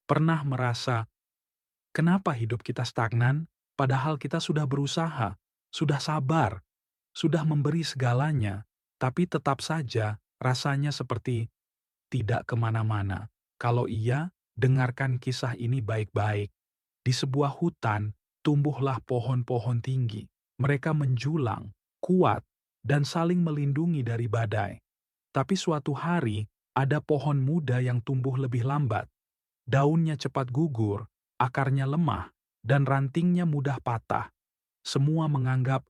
Pernah merasa, kenapa hidup kita stagnan, padahal kita sudah berusaha, sudah sabar, sudah memberi segalanya, tapi tetap saja rasanya seperti tidak kemana-mana. Kalau iya, dengarkan kisah ini baik-baik. Di sebuah hutan, tumbuhlah pohon-pohon tinggi. Mereka menjulang, kuat, dan saling melindungi dari badai. Tapi suatu hari, ada pohon muda yang tumbuh lebih lambat. Daunnya cepat gugur, akarnya lemah, dan rantingnya mudah patah. Semua menganggap,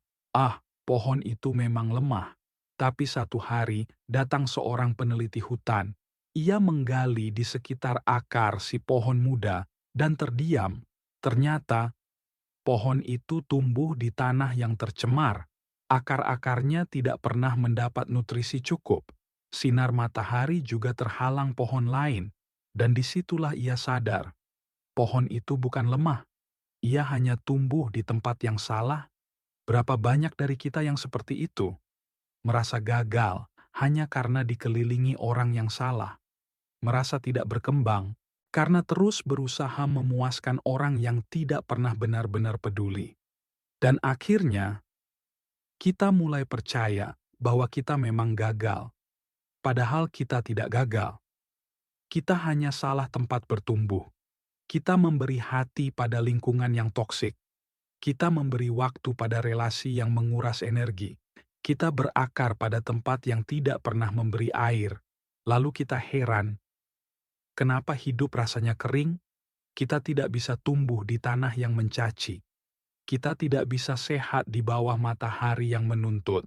pohon itu memang lemah. Tapi satu hari, datang seorang peneliti hutan. Ia menggali di sekitar akar si pohon muda dan terdiam. Ternyata, pohon itu tumbuh di tanah yang tercemar. Akar-akarnya tidak pernah mendapat nutrisi cukup. Sinar matahari juga terhalang pohon lain. Dan disitulah ia sadar, pohon itu bukan lemah. Ia hanya tumbuh di tempat yang salah. Berapa banyak dari kita yang seperti itu? Merasa gagal hanya karena dikelilingi orang yang salah. Merasa tidak berkembang karena terus berusaha memuaskan orang yang tidak pernah benar-benar peduli. Dan akhirnya, kita mulai percaya bahwa kita memang gagal. Padahal kita tidak gagal. Kita hanya salah tempat bertumbuh. Kita memberi hati pada lingkungan yang toksik. Kita memberi waktu pada relasi yang menguras energi. Kita berakar pada tempat yang tidak pernah memberi air. Lalu kita heran, kenapa hidup rasanya kering? Kita tidak bisa tumbuh di tanah yang mencaci. Kita tidak bisa sehat di bawah matahari yang menuntut.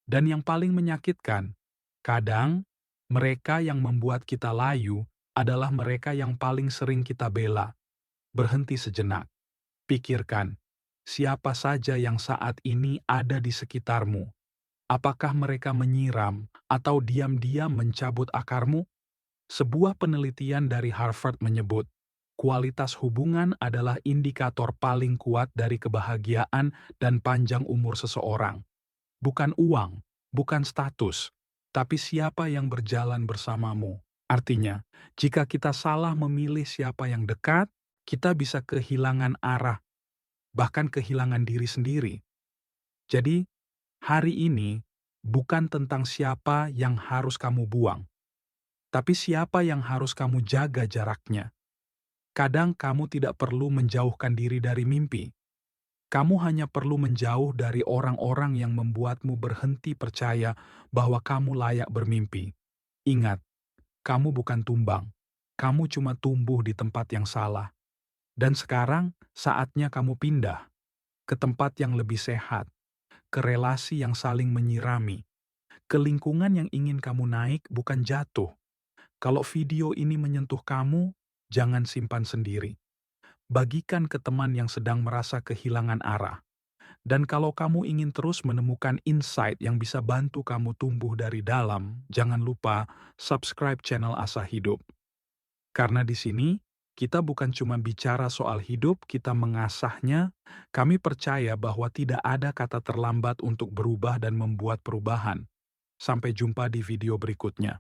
Dan yang paling menyakitkan, kadang mereka yang membuat kita layu adalah mereka yang paling sering kita bela. Berhenti sejenak. Pikirkan, siapa saja yang saat ini ada di sekitarmu. Apakah mereka menyiram atau diam-diam mencabut akarmu? Sebuah penelitian dari Harvard menyebut, kualitas hubungan adalah indikator paling kuat dari kebahagiaan dan panjang umur seseorang. Bukan uang, bukan status, tapi siapa yang berjalan bersamamu. Artinya, jika kita salah memilih siapa yang dekat, kita bisa kehilangan arah, bahkan kehilangan diri sendiri. Jadi, hari ini bukan tentang siapa yang harus kamu buang, tapi siapa yang harus kamu jaga jaraknya. Kadang kamu tidak perlu menjauhkan diri dari mimpi. Kamu hanya perlu menjauh dari orang-orang yang membuatmu berhenti percaya bahwa kamu layak bermimpi. Ingat, kamu bukan tumbang. Kamu cuma tumbuh di tempat yang salah. Dan sekarang saatnya kamu pindah ke tempat yang lebih sehat, ke relasi yang saling menyirami, ke lingkungan yang ingin kamu naik bukan jatuh. Kalau video ini menyentuh kamu, jangan simpan sendiri. Bagikan ke teman yang sedang merasa kehilangan arah. Dan kalau kamu ingin terus menemukan insight yang bisa bantu kamu tumbuh dari dalam, jangan lupa subscribe channel Asa Hidup. Karena di sini, kita bukan cuma bicara soal hidup, kita mengasahnya. Kami percaya bahwa tidak ada kata terlambat untuk berubah dan membuat perubahan. Sampai jumpa di video berikutnya.